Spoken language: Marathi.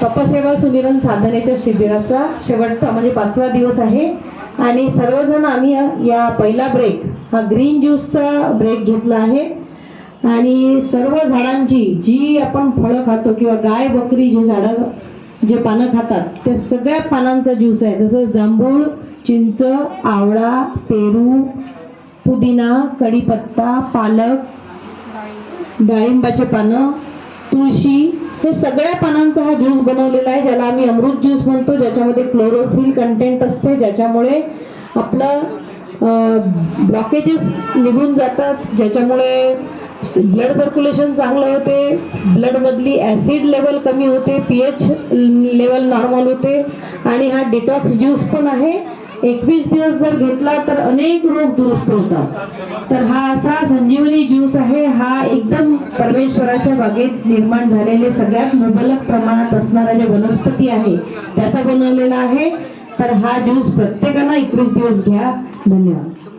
तपसेवा सुमिरन साधनेच्या शिबिराचा शेवटचा म्हणजे 5वा दिवस आहे आणि सर्वजण आम्ही या पहिला ब्रेक हा ग्रीन ज्यूसचा ब्रेक घेतला आहे आणि सर्व झाडांची जी आपण फळं खातो किंवा गाय बकरी जे झाडं जे पानं खातात ते सगळ्या पानांचा ज्यूस आहे। जसं जांभूळ, चिंच, आवळा, पेरू, पुदिना, कढीपत्ता, पालक, डाळिंबाचे पानं, तुळशी, हे सगळ्या पानांचा हा ज्यूस बनवलेला आहे ज्याला आम्ही अमृत ज्यूस म्हणतो, ज्याच्यामध्ये क्लोरोफिल कंटेंट असते, ज्याच्यामुळे आपलं ब्लॉकेजेस निघून जातात, ज्याच्यामुळे ब्लड सर्क्युलेशन चांगलं होते, ब्लडमधली ॲसिड लेवल कमी होते, पीएच लेवल नॉर्मल होते आणि हा डिटॉक्स ज्यूस पण आहे। 21 दिवस जर घेतला तर अनेक रोग दुरुस्त होतात। तर हा असा संजीवनी ज्यूस आहे। हा एकदम परमेश्वराच्या बागेत निर्माण झालेले सगळ्यात मुबलक प्रमाणात असणारा जे वनस्पती आहे त्याचा बनवलेला आहे। तर हा ज्यूस प्रत्येकानं 21 दिवस घ्या। धन्यवाद।